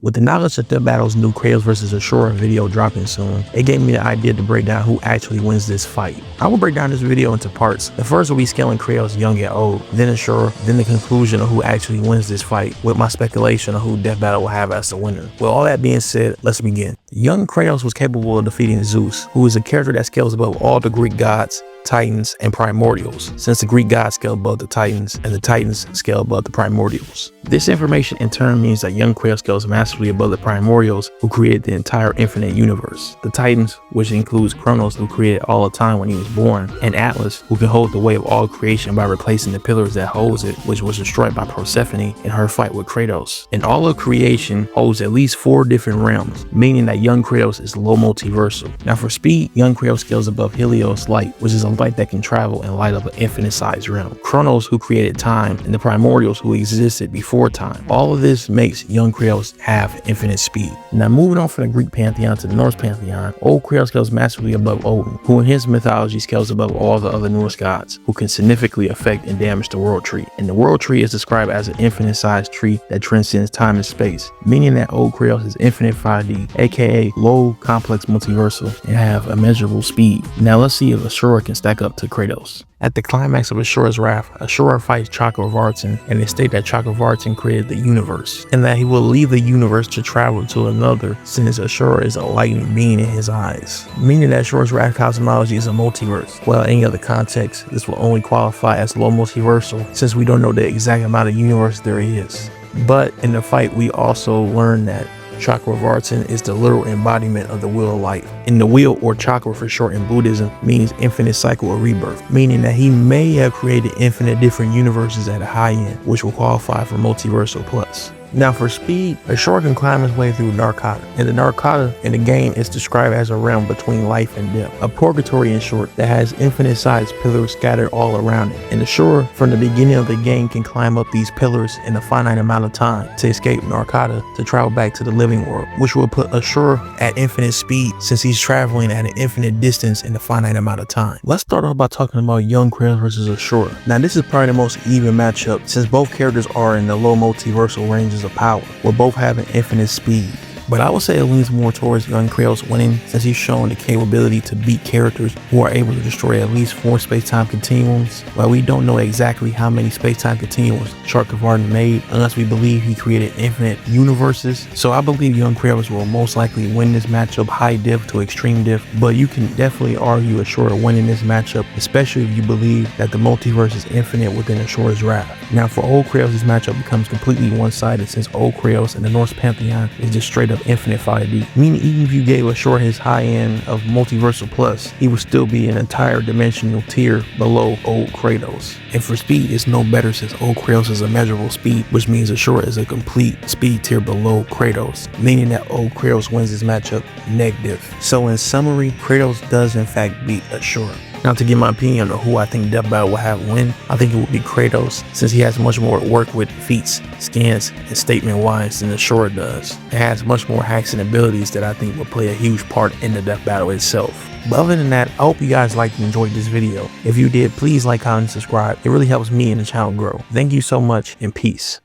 With the knowledge that the battle's new Kratos vs. Asura video dropping soon, it gave me the idea to break down who actually wins this fight. I will break down this video into parts. The first will be scaling Kratos young and old, then Asura, then the conclusion of who actually wins this fight, with my speculation of who Death Battle will have as the winner. With all that being said, let's begin. Young Kratos was capable of defeating Zeus, who is a character that scales above all the Greek gods, Titans, and Primordials, since the Greek gods scale above the Titans and the Titans scale above the Primordials. This information in turn means that young Kratos scales massively above the Primordials, who created the entire infinite universe, the Titans, which includes Kratos, who created all of time when he was born, and Atlas, who can hold the weight of all creation by replacing the pillars that holds it, which was destroyed by Persephone in her fight with Kratos. And all of creation holds at least 4 different realms, meaning that young Kratos is low multiversal. Now for speed, young Kratos scales above Helios light, which is a light that can travel and light up an infinite sized realm. Kratos, who created time, and the Primordials, who existed before time. All of this makes young Kratos have infinite speed. Now moving on from the Greek pantheon to the Norse pantheon, old Kratos scales massively above Odin, who in his mythology scales above all the other Norse gods, who can significantly affect and damage the world tree. And the world tree is described as an infinite sized tree that transcends time and space, meaning that old Kratos is infinite 5D, aka low complex multiversal, and have immeasurable speed. Now let's see if Asura can stack up to Kratos. At the climax of Asura's wrath, Asura fights Chakravartin, and they state that Chakravartin created the universe, and that he will leave the universe to travel to another, since Asura is a lightning being in his eyes. Meaning that Asura's wrath cosmology is a multiverse, while in any other context, this will only qualify as low multiversal, since we don't know the exact amount of universe there is. But in the fight, we also learn that Chakravartin is the literal embodiment of the wheel of life. And the wheel, or chakra for short in Buddhism, means infinite cycle of rebirth, meaning that he may have created infinite different universes at a high end, which will qualify for multiversal plus. Now for speed, Asura can climb his way through Narkata, and the Narkata in the game is described as a realm between life and death, a purgatory in short, that has infinite sized pillars scattered all around it. And Asura from the beginning of the game can climb up these pillars in a finite amount of time to escape Narkata to travel back to the living world, which will put Asura at infinite speed since he's traveling at an infinite distance in a finite amount of time. Let's start off by talking about young Kratos versus Asura. Now this is probably the most even matchup since both characters are in the low multiversal ranges of power, with both having infinite speed. But I would say it leans more towards young Kratos winning, since he's shown the capability to beat characters who are able to destroy at least 4 space-time continuums, while we don't know exactly how many space-time continuums Chakravartin made, unless we believe he created infinite universes. So I believe young Kratos will most likely win this matchup high diff to extreme diff, but you can definitely argue Asura winning this matchup, especially if you believe that the multiverse is infinite within Asura's wrath. Now for old Kratos, this matchup becomes completely one-sided, since old Kratos in the Norse pantheon is just straight up infinite 5D, meaning even if you gave Asura his high end of multiversal plus, he would still be an entire dimensional tier below old Kratos. And for speed, it's no better, since old Kratos is immeasurable speed, which means Asura is a complete speed tier below Kratos, meaning that old Kratos wins this matchup negative. So in summary, Kratos does in fact beat Asura. Now to give my opinion on who I think Death Battle will have win, I think it will be Kratos, since he has much more work with feats, skins, and statement wise than Asura does. It has much more hacks and abilities that I think will play a huge part in the Death Battle itself. But other than that, I hope you guys liked and enjoyed this video. If you did, please like, comment, and subscribe. It really helps me and the channel grow. Thank you so much, and peace.